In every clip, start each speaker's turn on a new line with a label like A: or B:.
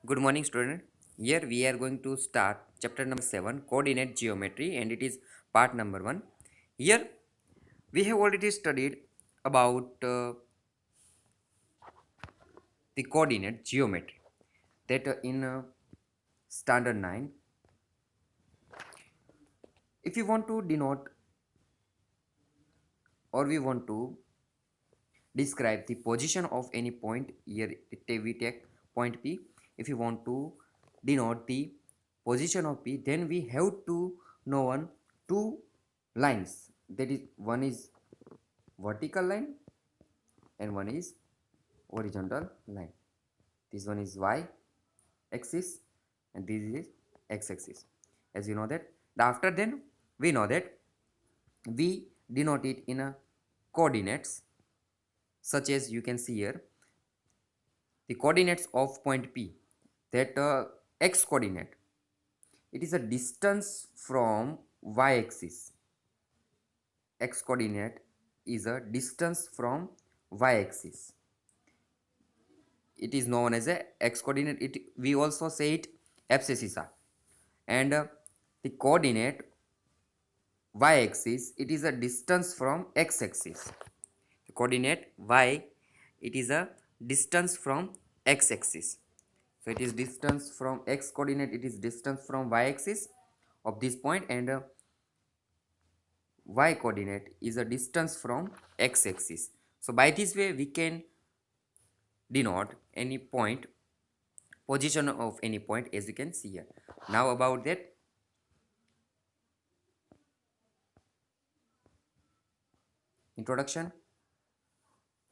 A: Good morning, student. Here we are going to start chapter number 7, coordinate geometry, and it is part number 1. Here we have already studied about the coordinate geometry that in standard 9. If you want to denote or we want to describe the position of any point, here we take point P. If you want to denote the position of P, then we have to know two lines. That is, one is vertical line and one is horizontal line. This one is y axis and this is x axis. As you know that, after then we know that we denote it in a coordinates, such as you can see here the coordinates of point P, that x coordinate, it is a distance from y axis. X coordinate is a distance from y axis. It is known as a x coordinate. It we also say it abscissa. And the coordinate y axis, it is a distance from x axis. The coordinate y, it is a distance from x axis. So it is distance from x coordinate, it is distance from y axis of this point, and y coordinate is a distance from x axis. So by this way we can denote any point, position of any point, as you can see here. Now about that introduction.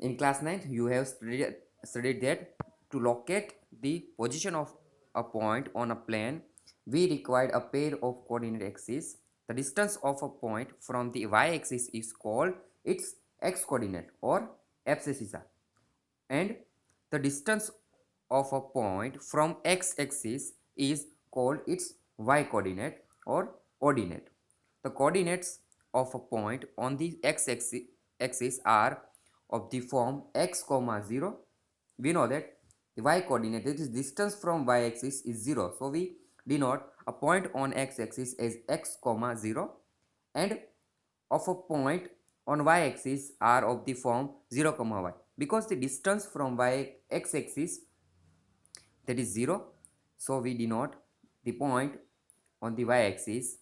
A: In class 9 you have studied that to locate the position of a point on a plane we required a pair of coordinate axes. The distance of a point from the y-axis is called its x-coordinate or abscissa, and the distance of a point from x-axis is called its y-coordinate or ordinate. The coordinates of a point on the x-axis are of the form x comma 0. We know that the y-coordinate, that is distance from y-axis, is 0. So we denote a point on x-axis as x comma 0, and of a point on y-axis are of the form 0 comma y, because the distance from x-axis, that is 0. So we denote the point on the y-axis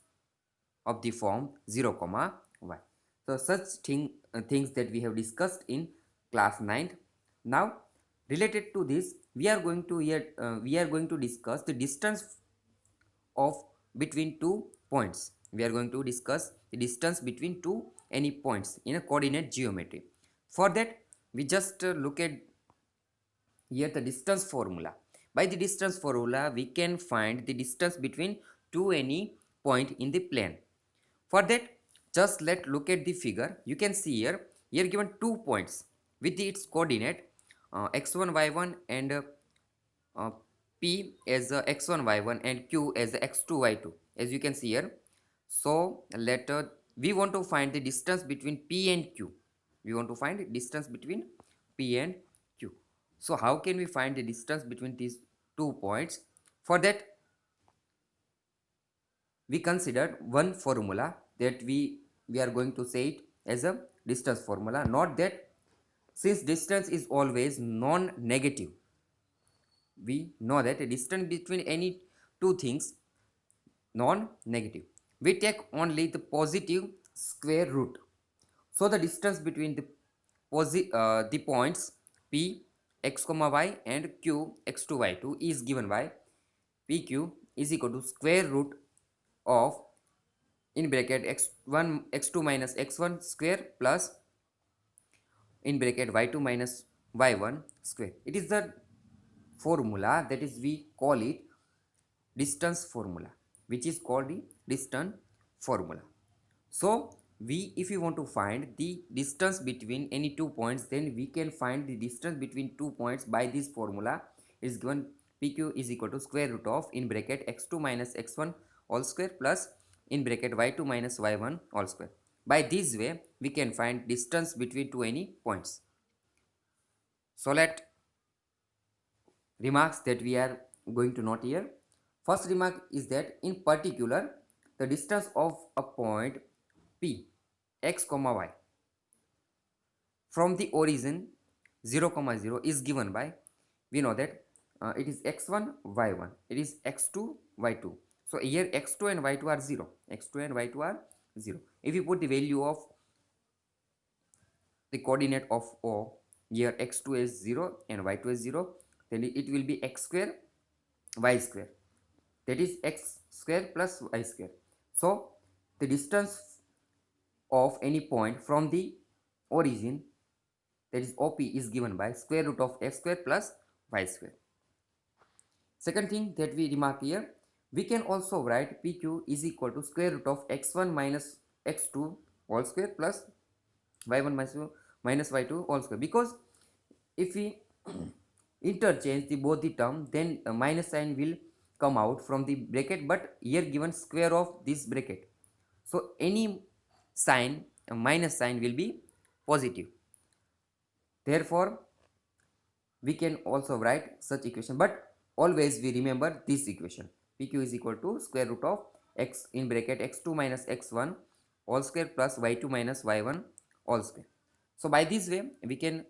A: of the form 0 comma y. So such things that we have discussed in class 9. Now related to this we are going to discuss the distance of between two points. We are going to discuss the distance between two any points in a coordinate geometry. For that we just look at here the distance formula. By the distance formula we can find the distance between two any point in the plane. For that, just let look at the figure. You can see here given 2 points with its coordinate x1 y1 and uh, p as x1 y1 and q as x2 y2, as you can see here. So let we want to find the distance between p and q. We want to find the distance between p and q. So how can we find the distance between these 2 points? For that we considered one formula that we are going to say it as a distance formula. Not that, since distance is always non-negative, we know that a distance between any two things non-negative, we take only the positive square root. So the distance between the points p x comma y and q x2 y2 is given by pq is equal to square root of, in bracket, x1 x2 minus x1 square plus, in bracket, y2 minus y1 square. It is the formula, that is we call it distance formula, which is called the distance formula. So we, if you want to find the distance between any 2 points, then we can find the distance between 2 points by this formula. It is given pq is equal to square root of, in bracket, x2 minus x1 all square plus, in bracket, y2 minus y1 all square. By this way we can find distance between two any points. So let remarks that we are going to note here. First remark is that in particular, the distance of a point P, x comma y from the origin 0 comma 0 is given by, we know that it is x1 y1, it is x2 y2. So here x2 and y2 are 0, x2 and y2 are 0. If you put the value of the coordinate of O, here x2 is 0 and y2 is 0, then it will be x square y square, that is x square plus y square. So the distance of any point from the origin, that is OP, is given by square root of x square plus y square. Second thing that we remark here, we can also write PQ is equal to square root of x1 minus x2 whole square plus y1 minus y2 whole square, because if we interchange the both the term, then a minus sign will come out from the bracket, but here given square of this bracket, so any sign, a minus sign, will be positive. Therefore we can also write such equation, but always we remember this equation: PQ is equal to square root of x in bracket x2 minus x1 all square plus y2 minus y1 all square. So by this way we can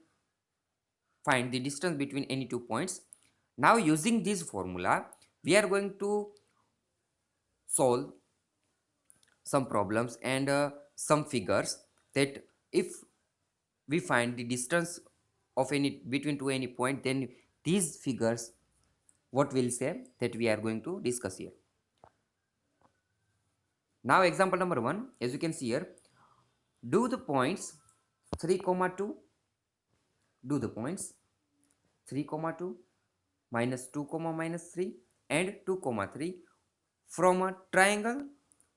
A: find the distance between any two points. Now using this formula we are going to solve some problems and some figures, that if we find the distance of any between two any point, then these figures what we'll say that we are going to discuss here. Now example number 1, as you can see here, do the points 3 comma 2, do the points 3 comma 2 minus 2 comma minus 3 and 2 comma 3 from a triangle.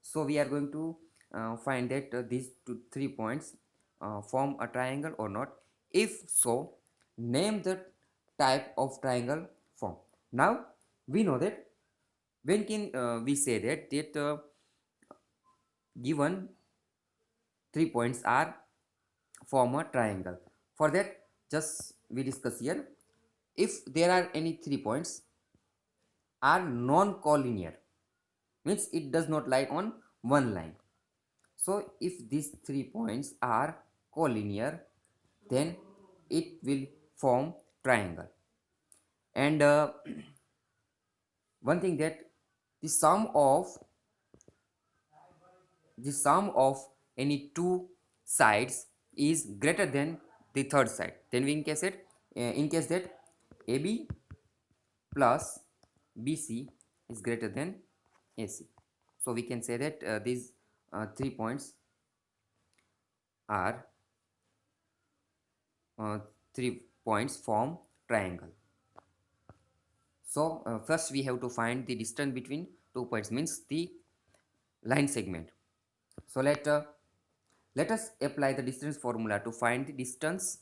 A: So we are going to find that these 3 points form a triangle or not. If so, name the type of triangle form. Now we know that when can we say that given 3 points are form a triangle. For that, just we discuss here, if there are any 3 points are non-collinear, means it does not lie on one line. So if these 3 points are collinear, then it will form triangle. And one thing, that the sum of any two sides is greater than the third side, then we in case that AB plus BC is greater than AC. So we can say that these 3 points are 3 points form triangle. So first we have to find the distance between 2 points, means the line segment. So let us apply the distance formula to find the distance.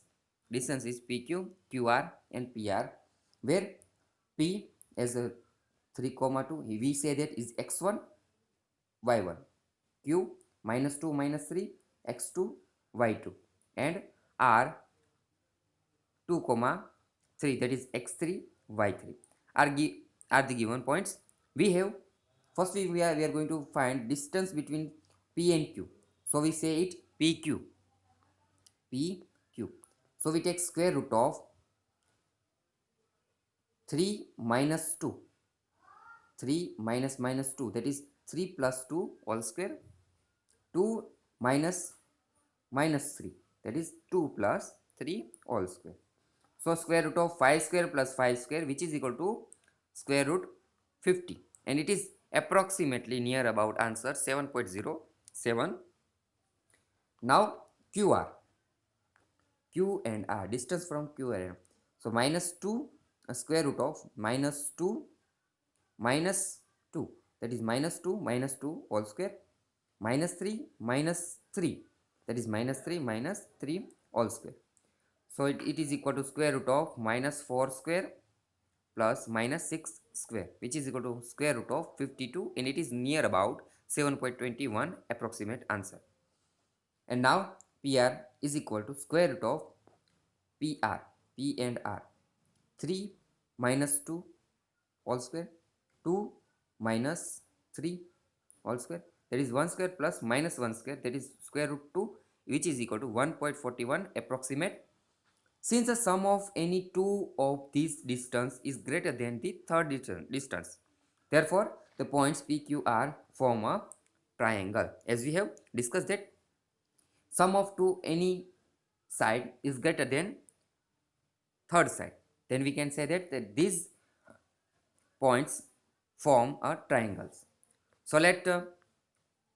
A: Distance is PQ, QR and PR, where P as a 3 comma 2, we say that is x1 y1, Q minus 2 minus 3 x2 y2, and R 2 comma 3, that is x3 y3 are the given points. We have first we are going to find distance between P and Q. So we say it PQ, PQ. So we take square root of 3 minus 2, 3 minus minus 2, that is 3 plus 2 all square, 2 minus minus 3, that is 2 plus 3 all square. So square root of 5 square plus 5 square, which is equal to square root 50, and it is approximately near about answer 7.07. Now QR, Q and R, distance from Q and R. So minus 2 square root of minus 2 minus 2, that is minus 2 all square, minus 3 minus 3, that is minus 3 minus 3 all square. So it is equal to square root of minus 4 square plus minus 6 square, which is equal to square root of 52, and it is near about 7.21 approximate answer. And now PR is equal to square root of PR, P and R, 3 minus 2 whole square, 2 minus 3 whole square, that is 1 square plus minus 1 square, that is square root 2, which is equal to 1.41 approximate. Since the sum of any two of these distance is greater than the third distance, therefore the points PQR form a triangle. As we have discussed that sum of two any side is greater than third side, then we can say that these points form a triangles. So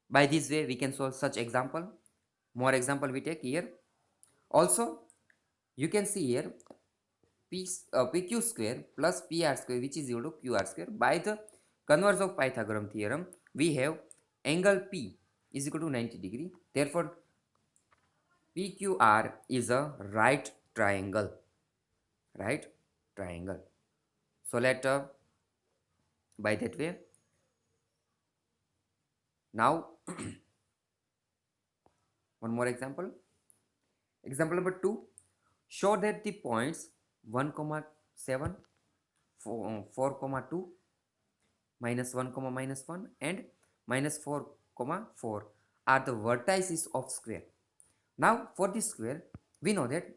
A: by this way we can solve such example. More example we take here. Also you can see here PQ square plus PR square, which is equal to QR square. By the converse of Pythagorean theorem, we have angle P is equal to 90 degree. Therefore, PQR is a right triangle. Right triangle. So let by that way. Now one more example. Example number 2. Show that the points 1, 7, 4, 2, minus 1, minus 1 and minus 4, 4 are the vertices of square. Now for this square, we know that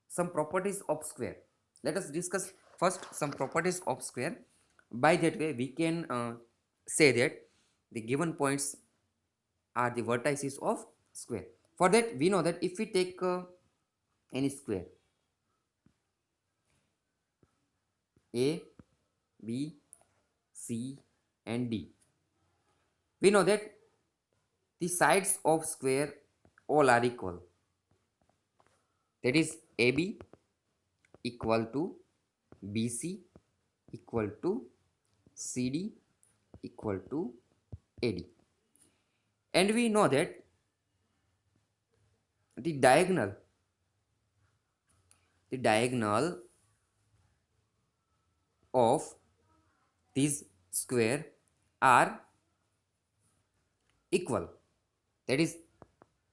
A: some properties of square. Let us discuss first some properties of square. By that way we can say that the given points are the vertices of square. For that we know that if we take any square A, B, C and D, we know that the sides of square all are equal. That is AB equal to BC equal to CD equal to AD. And we know that the diagonal of these square are equal. That is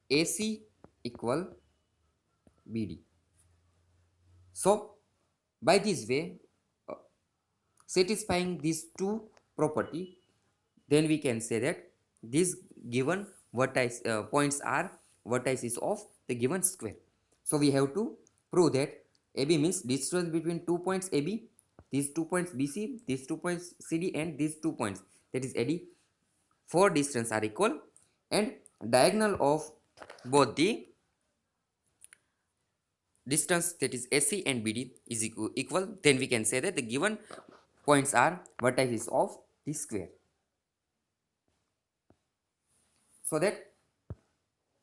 A: AC equal BD. So by this way, satisfying these two property, then we can say that these given points are vertices of the given square. So we have to prove that AB means distance between 2 points AB, these 2 points BC, these 2 points CD and these 2 points, that is AD, four distance are equal, and diagonal of both the distance, that is AC and BD, is equal, then we can say that the given points are vertices of the square. So that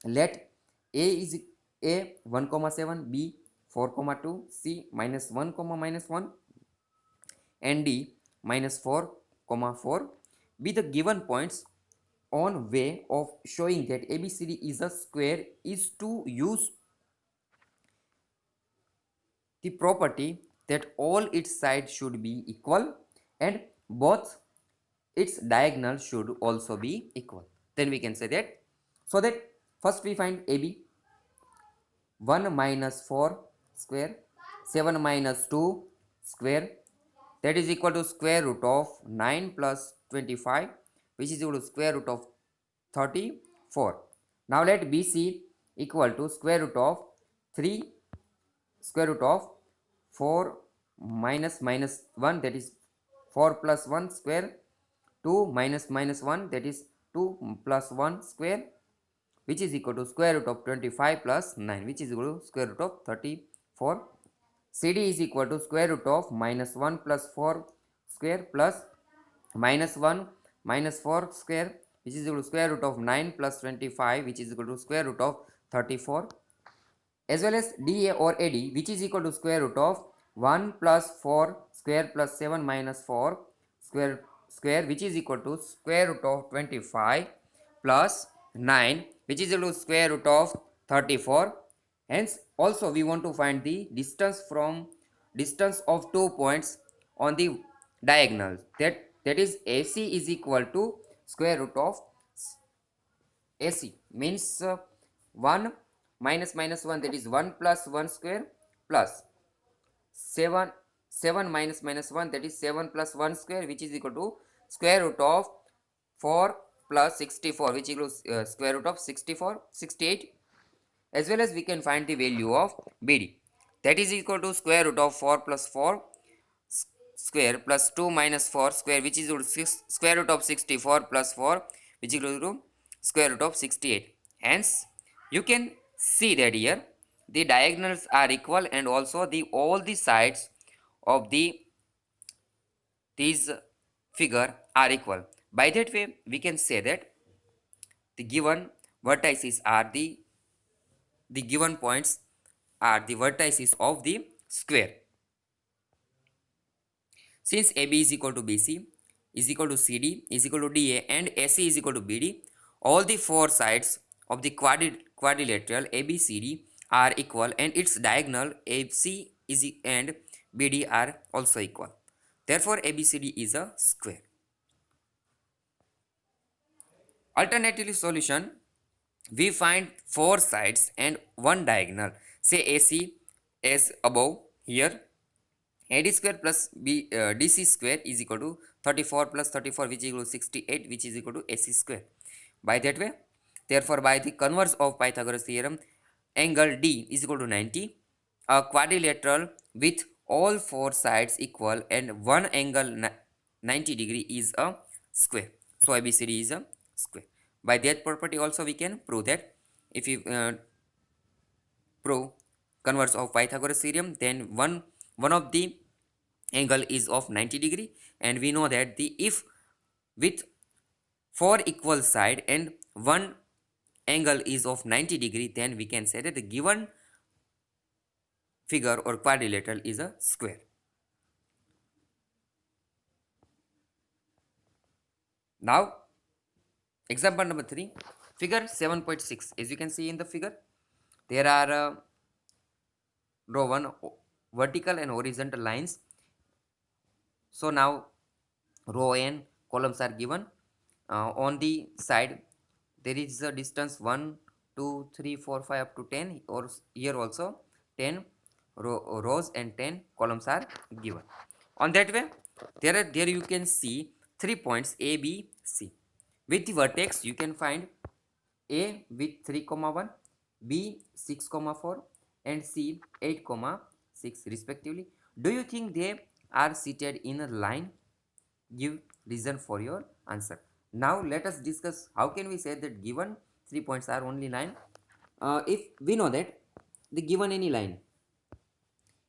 A: let A is A 1, 7, B 4, 2, C minus 1, minus 1 and D minus 4, 4 be the given points. On way of showing that ABCD is a square is to use the property that all its sides should be equal and both its diagonal should also be equal. Then we can say that. So that first we find AB 1 minus 4 square, 7 minus 2 square, that is equal to square root of 9 plus 25, which is equal to square root of 34. Now let BC equal to square root of 3 square root of 4 minus 1, that is 4 plus 1 square, 2 minus 1, that is 2 plus 1 square, which is equal to square root of 25 plus 9, which is equal to square root of 34. CD is equal to square root of minus 1 plus 4 square plus minus 1 minus 4 square, which is equal to square root of 9 plus 25, which is equal to square root of 34, as well as DA or AD, which is equal to square root of 1 plus 4 square plus 7 minus 4 square, which is equal to square root of 25 plus 9, which is equal to square root of 34. Hence also we want to find the distance of 2 points on the diagonal, that is AC is equal to square root of AC means 1 minus 1, that is 1 plus 1 square plus 7 7 minus minus 1, that is 7 plus 1 square, which is equal to square root of 4 plus 64, which equals square root of 64, 68. As well as we can find the value of BD, that is equal to square root of 4 plus 4 square plus 2 minus 4 square, which is equal to 6 square root of 64 plus 4, which is equal to square root of 68. Hence you can see that here the diagonals are equal, and also the all the sides of these figure are equal. By that way we can say that the given vertices are the given points are the vertices of the square. Since AB is equal to BC is equal to CD is equal to DA and AC is equal to BD, all the four sides of the quadrilateral ABCD are equal, and its diagonal AC and BD are also equal. Therefore, ABCD is a square. Alternatively solution, we find four sides and one diagonal. Say AC as above here. AD square plus DC square is equal to 34 plus 34, which is equal to 68, which is equal to AC square. By that way, therefore, by the converse of Pythagoras theorem, angle D is equal to 90. A quadrilateral with all four sides equal and one angle 90 degree is a square. So ABCD is a square. By that property also we can prove that if you prove converse of Pythagoras theorem, then one of the angle is of 90 degree, and we know that the if with four equal side and one angle is of 90 degree, then we can say that the given figure or quadrilateral is a square. Now example number 3, figure 7.6. As you can see in the figure, there are row 1 vertical and horizontal lines. So now row and columns are given. On the side there is a distance 1 2 3 4 5 up to 10, or here also 10 rows and 10 columns are given. On that way there you can see 3 points A, B, C. With the vertex you can find A with 3 comma 1, B 6 comma 4, and C 8 comma 6 respectively. Do you think they are seated in a line? Give reason for your answer. Now let us discuss how can we say that given 3 points are only line. If we know that the given any line,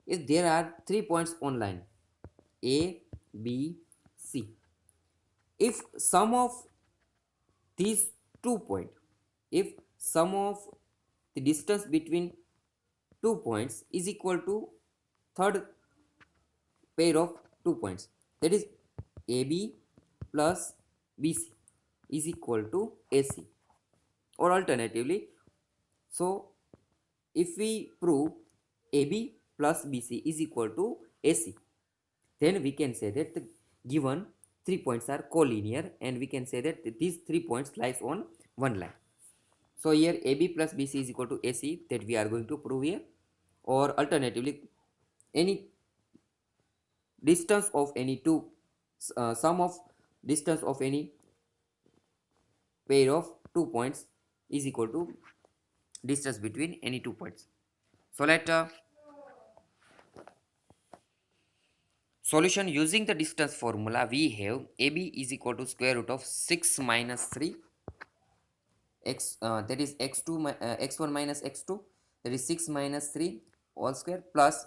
A: if there are 3 points on line A, B, C, if sum of these 2 points, if sum of the distance between 2 points is equal to third pair of 2 points, that is AB plus BC is equal to AC, or alternatively, so if we prove AB plus BC is equal to AC, then we can say that the given 3 points are collinear, and we can say that these 3 points lies on one line. So here AB plus BC is equal to AC, that we are going to prove here, or alternatively any distance of any two sum of distance of any pair of 2 points is equal to distance between any 2 points. So let solution using the distance formula, we have AB is equal to square root of 6 minus 3 x, that is x1 minus x2, that is 6 minus 3 all square plus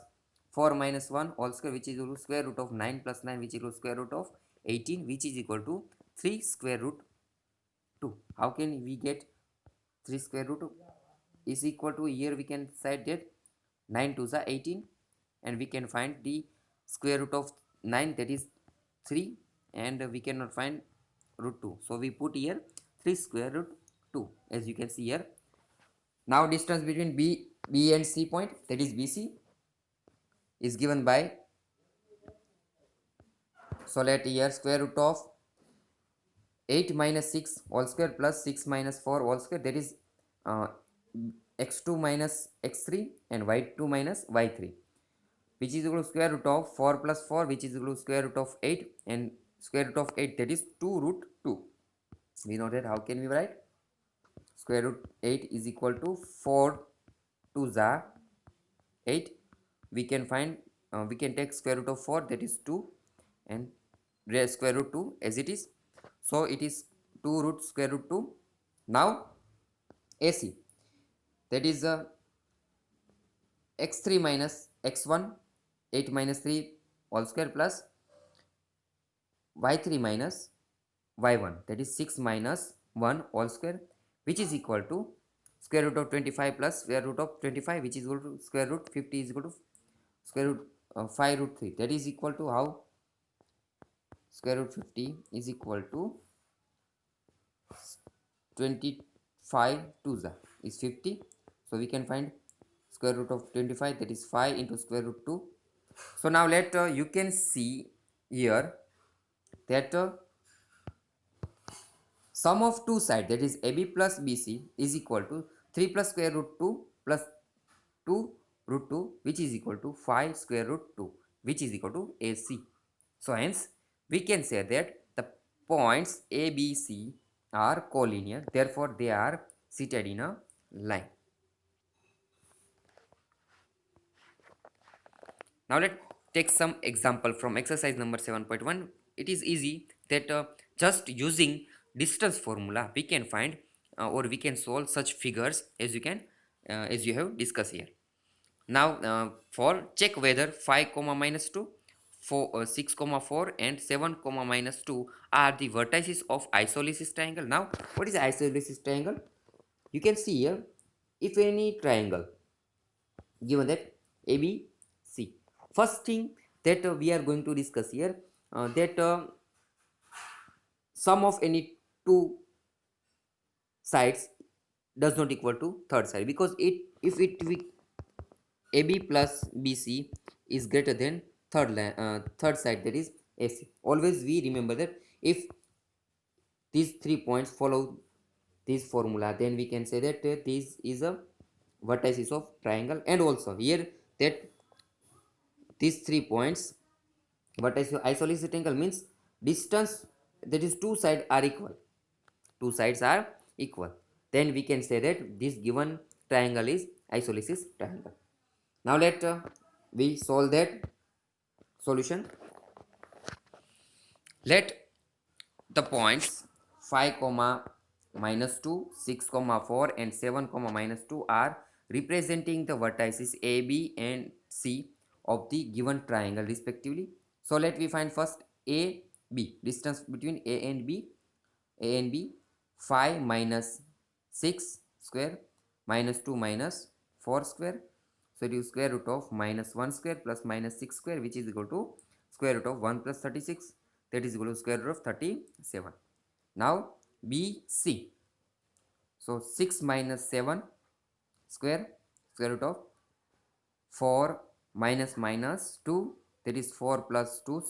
A: 4 minus 1 all square, which is equal to square root of 9 plus 9, which is equal to square root of 18, which is equal to 3 square root 2. How can we get 3 square root 2 is equal to, here we can cite that 9 to the 18, and we can find the square root of 9, that is 3, and we cannot find root 2, so we put here 3 square root 2, as you can see here. Now distance between B and C point, that is BC, is given by, so let here square root of 8 minus 6 all square plus 6 minus 4 all square, that is x2 minus x3 and y2 minus y3. which is equal to square root of 4 plus 4, which is equal to square root of 8, and square root of 8, that is 2 root 2. We know that. How can we write? Square root 8 is equal to 4 to the 8. We can find, we can take square root of 4, that is 2, and raise square root 2 as it is. So it is 2 root square root 2. Now AC, that is x3 minus x1, 8 minus 3 all square, plus y3 minus y1, that is 6 minus 1 all square, which is equal to square root of 25 plus square root of 25, which is equal to square root 50 is equal to square root 5 root 3, that is equal to how? Square root 50 is equal to 25 to the is 50. So we can find square root of 25, that is 5 into square root 2. So now let you can see here that sum of two sides, that is AB plus BC, is equal to 3 plus square root 2 plus 2 root 2, which is equal to 5 square root 2, which is equal to AC. So hence we can say that the points A, B, C are collinear, therefore they are seated in a line. Now let's take some example from exercise number 7.1. It is easy that just using distance formula we can find or we can solve such figures as you have discussed here. Now for check whether 5 comma minus 2, 6 comma 4 and 7 comma minus 2 are the vertices of isolysis triangle. Now what is isolysis triangle? You can see here, if any triangle given that ABC, first thing that we are going to discuss here, that sum of any two sides does not equal to third side, because if AB plus BC is greater than third side, that is AC. Always we remember that if these 3 points follow this formula, then we can say that this is a vertices of triangle, and also here that these 3 points vertices of isolysis triangle means distance, that is two sides are equal, two sides are equal, then we can say that this given triangle is isolysis triangle. Now let we solve that solution. Let the points 5 comma minus 2, 6 comma 4 and 7 comma minus 2 are representing the vertices A, B and C of the given triangle respectively. So let we find first A, B, distance between A and B. 5 minus 6 square minus 2 minus 4 square. So it is square root of minus 1 square plus minus 6 square, which is equal to square root of 1 plus 36, that is equal to square root of 37. Now BC, so 6 minus 7 square root of 4 minus minus 2, that is 4 plus 2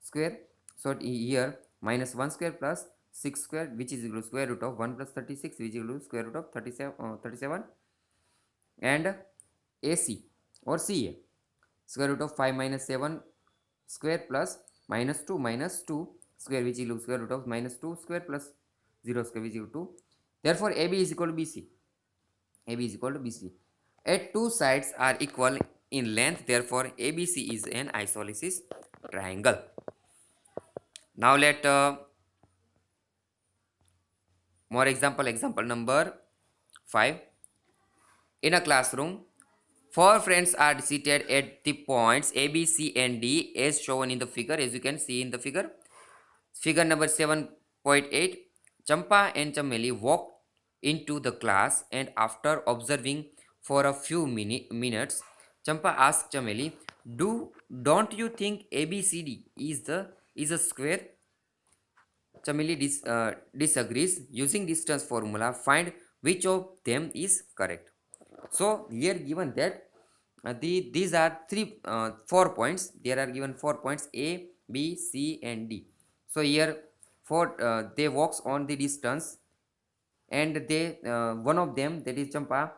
A: square. So here minus 1 square plus 6 square, which is equal to square root of 1 plus 36, which is equal to square root of 37. And AC or CA, square root of 5 minus 7 square plus minus 2 minus 2 square, which is equal to square root of minus 2 square plus 0 square, which is equal to, therefore AB is equal to BC. AB is equal to BC. At two sides are equal in length, therefore ABC is an isolysis triangle. Now let more example number 5. In a classroom, four friends are seated at the points A, B, C and D as shown in the figure. As you can see in the figure number 7.8, Champa and Chameli walked into the class, and after observing for a few minutes, Champa asked Chameli, don't you think ABCD is a square? Chameli disagrees. Using distance formula, find which of them is correct. So here given that these are 4 points. There are given 4 points A, B, C and D. So here they walks on the distance, and they one of them, that is Champa,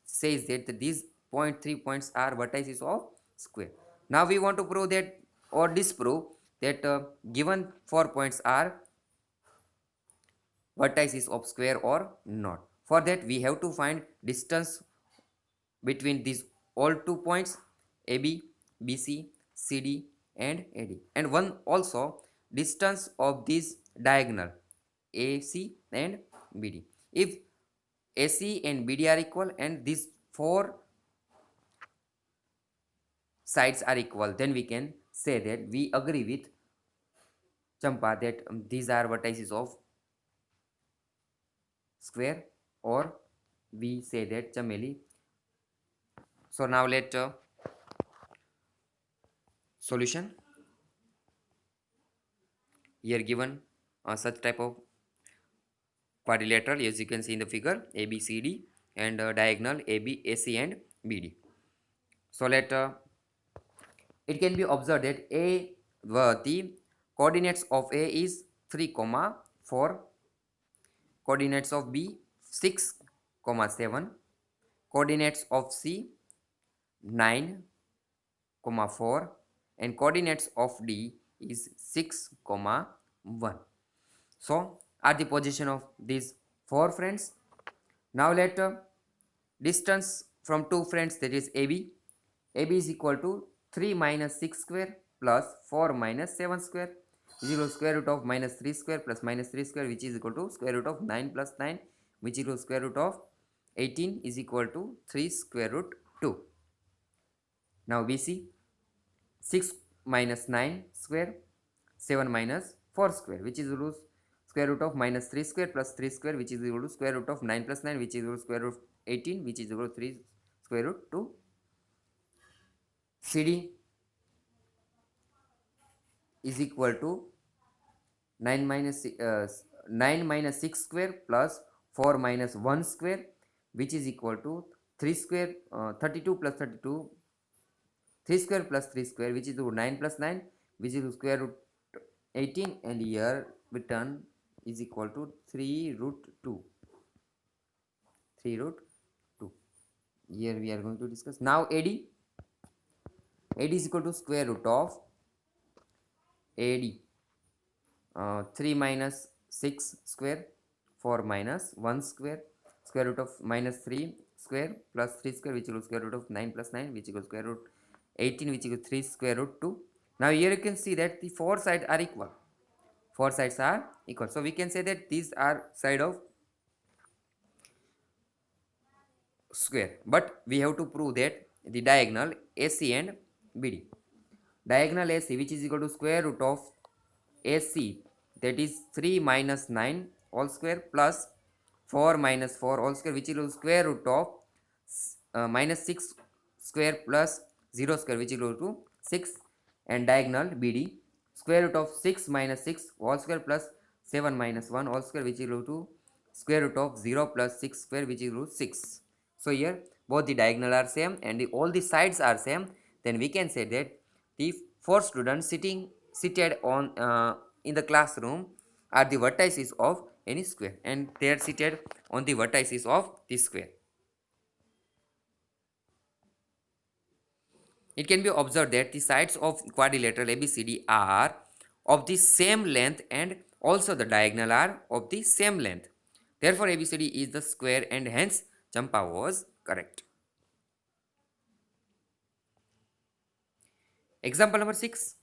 A: says that these 3 points are vertices of square. Now we want to prove that or disprove that given 4 points are vertices of square or not. For that we have to find distance between these all 2 points AB, BC, CD and AD, and one also distance of this diagonal AC and BD. If AC and BD are equal and these four sides are equal, then we can say that we agree with Champa that these are vertices of square, or we say that Chameli. So now let solution here given such type of quadrilateral as you can see in the figure ABCD and diagonal AB, AC and BD. So let it can be observed that the coordinates of A is 3 comma 4, coordinates of B 6 comma 7, coordinates of C 9 comma 4 and coordinates of D is 6 comma 1. So are the position of these four friends. Now let distance from two friends, that is AB. AB is equal to 3 minus 6 square plus 4 minus 7 square is equal to square root of minus 3 square plus minus 3 square, which is equal to square root of 9 plus 9, which is equal to square root of 18 is equal to 3 square root 2. Now BC 6 minus 9 square 7 minus 4 square, which is equal to square root of minus 3 square plus 3 square, which is equal to square root of 9 plus 9, which is equal to square root of 18, which is equal to 3 square root 2. CD is equal to 9 minus 6 square plus 4 minus 1 square, which is equal to 3 square 32 plus 32, 3 square plus 3 square, which is equal to 9 plus 9, which is equal to square root 18, and here return is equal to 3 root 2. 3 root 2. Here we are going to discuss. Now AD is equal to square root of AD 3 minus 6 square 4 minus 1 square, square root of minus 3 square plus 3 square, which equals square root of 9 plus 9, which equals square root 18, which equals 3 square root 2. Now here you can see that the four sides are equal. Four sides are equal. So we can say that these are side of square. But we have to prove that the diagonal AC and BD. Diagonal AC, which is equal to square root of AC, that is 3 minus 9 all square plus 4 minus 4 all square, which is square root of minus 6 square plus 0 square, which is equal to 6, and diagonal BD square root of 6 minus 6 all square plus 7 minus 1 all square, which is equal to square root of 0 plus 6 square, which is equal to 6. So here both the diagonal are same and all the sides are same. Then we can say that the four students seated on in the classroom are the vertices of any square, and they are seated on the vertices of this square. It can be observed that the sides of quadrilateral ABCD are of the same length and also the diagonal are of the same length. Therefore, ABCD is the square and hence Champa was correct. Example number 6.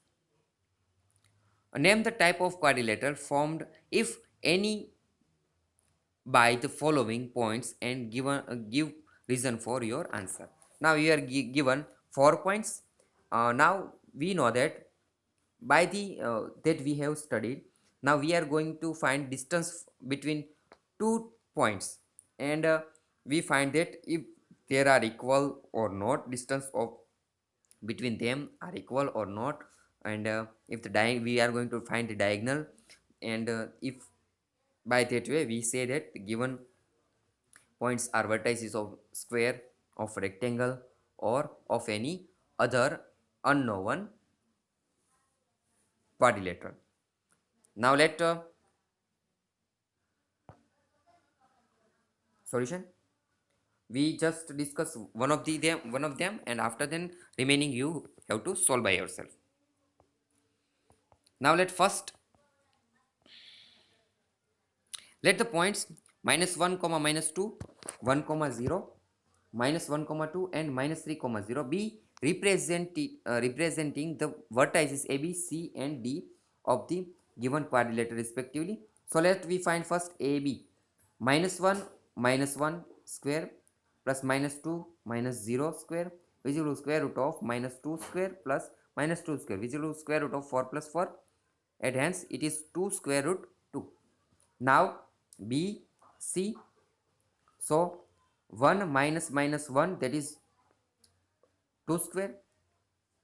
A: Name the type of quadrilateral formed if any by the following points and give reason for your answer. Now you are given 4 points. Now we know that by the that we have studied, now we are going to find distance between 2 points, and we find that if there are equal or not, distance of between them are equal or not, and if the we are going to find the diagonal, and if by that way we say that given points are vertices of square, of rectangle, or of any other unknown quadrilateral. Now let solution. we just discuss one of them, and after then remaining you have to solve by yourself. Now let the points -1 comma -2, 1 comma 0, -1 comma 2, and -3 comma 0 be representing the vertices A, B, C, and D of the given quadrilateral respectively. So let we find first AB. -1 -1 square plus -2 -0 square, which is equal to square root of -2 square plus -2 square, which is equal to square root of 4 plus 4, and hence it is 2 square root 2. Now B, C, so 1 minus minus 1, that is 2 square,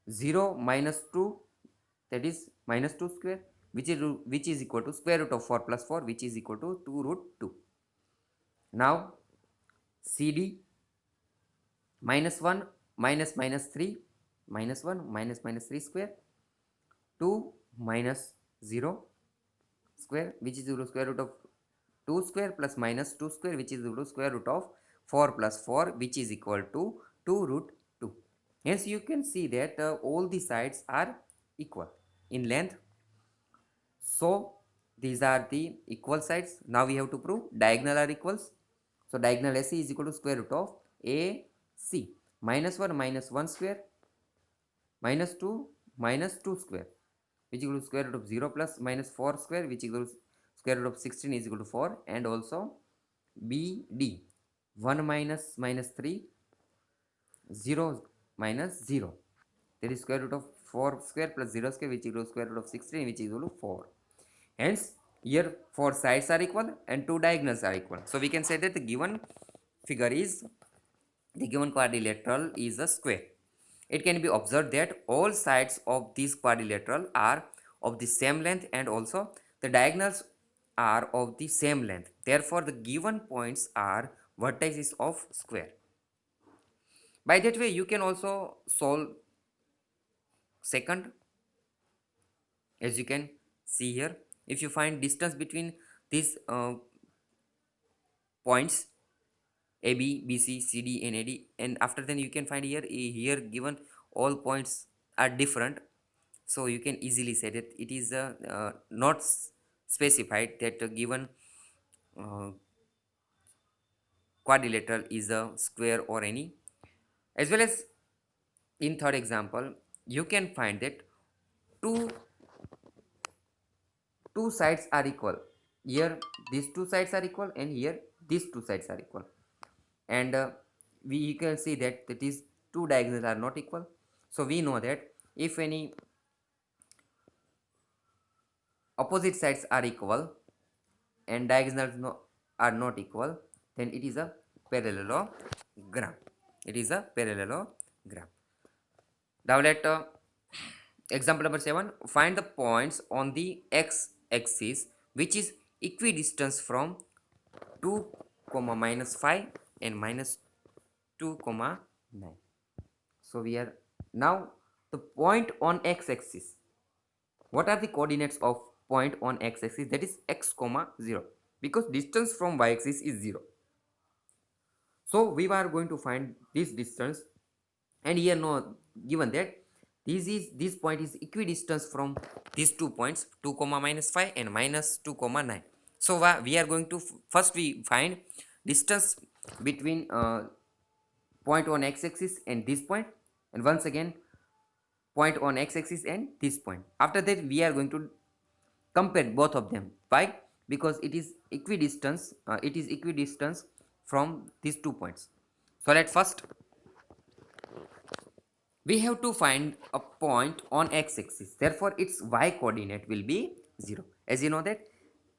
A: 0 minus 2, that is minus 2 square, which is equal to square root of 4 plus 4, which is equal to 2 root 2. Now CD, -1 minus minus 3, -1 minus minus 3 square, 2 minus 0 square, which is equal to square root of 2 square plus minus 2 square, which is equal to square root of 4 plus 4, which is equal to 2 root 2. Hence you can see that all the sides are equal in length. So these are the equal sides. Now we have to prove diagonal are equals. So diagonal AC is equal to square root of AC, -1 minus 1 square, -2 minus 2 square, which is equal to square root of 0 plus minus 4 square, which is equal to square root of 16 is equal to 4, and also BD, 1 minus minus 3, 0 minus 0, that is square root of 4 square plus 0 square, which is equal to square root of 16, which is equal to 4. Hence here 4 sides are equal and 2 diagonals are equal. So we can say that the given quadrilateral is a square. It can be observed that all sides of this quadrilateral are of the same length, and also the diagonals are of the same length. Therefore the given points are vertices of square. By that way you can also solve second. As you can see here, if you find distance between these points A, B, B, C, C, D, and A, D, and after then you can find here given all points are different, so you can easily say that it is not specified that a given uh, quadrilateral is a square or any. As well as in third example you can find that two two sides are equal. Here these two sides are equal, and here these two sides are equal, and we can see that these two diagonals are not equal. So we know that if any opposite sides are equal and diagonals are not equal, then it is a parallelogram. It is a parallelogram. Now let example number 7. Find the points on the x-axis which is equidistant from 2 comma minus 5 and minus 2 comma 9. So we are now the point on x-axis. What are the coordinates of point on x-axis? That is x comma 0, because distance from y-axis is 0. So we are going to find this distance, and here no given that this point is equidistant from these 2 points 2 comma minus 5 and minus 2 comma 9. So we are going to first we find distance between point on x-axis and this point, and once again point on x-axis and this point. After that we are going to compare both of them. Why? Because it is equidistance from these 2 points. So let first we have to find a point on x-axis, therefore its y coordinate will be 0. As you know that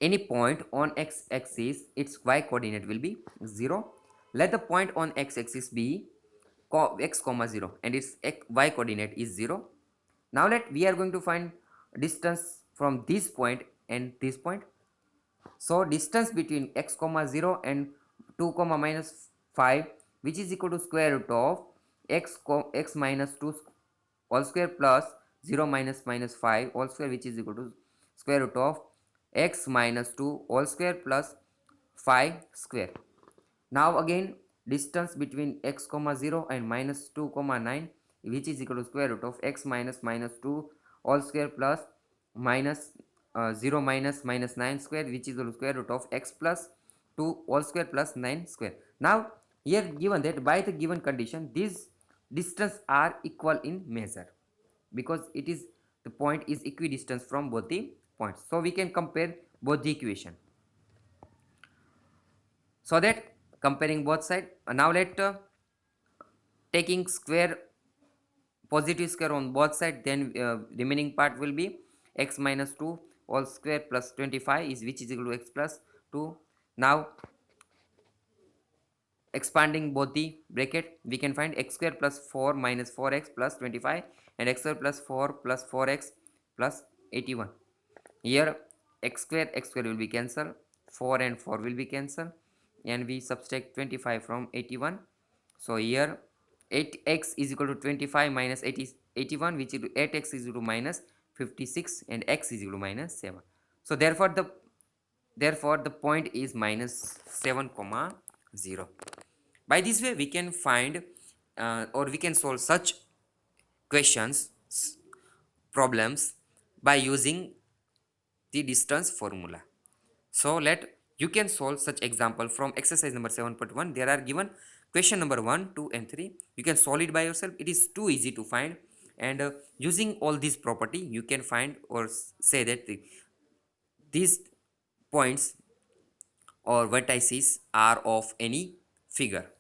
A: any point on x-axis, its y coordinate will be 0. Let the point on x-axis be x comma 0 and its y coordinate is 0. Now let we are going to find distance from this point and this point. So distance between x comma 0 and 2 comma minus 5, which is equal to square root of x minus 2 all square plus 0 minus minus 5 all square, which is equal to square root of x minus 2 all square plus 5 square. Now again distance between x comma 0 and minus 2 comma 9, which is equal to square root of x minus minus 2 all square plus minus 0 minus minus 9 square, which is equal to square root of x plus 2 all square plus 9 square. Now here given that by the given condition these distance are equal in measure, because it is the point is equidistant from both the points, so we can compare both the equation. So that comparing both side, now let taking square positive square on both side, then remaining part will be x minus 2 all square plus 25 is which is equal to x plus 2. Now expanding both the bracket, we can find x square plus 4 minus 4x plus 25 and x square plus 4 plus 4x plus 81. Here x square will be cancelled, 4 and 4 will be cancelled, and we subtract 25 from 81. So here 8x is equal to 25 minus 81, which is 8x is equal to minus 56 and x is equal to minus 7. So therefore the point is minus 7 comma 0. By this way we can find or we can solve such questions problems by using the distance formula. So let you can solve such example from exercise number 7.1. There are given question number 1, 2 and 3. You can solve it by yourself. It is too easy to find, and using all these property you can find or say that these points or vertices are of any figure.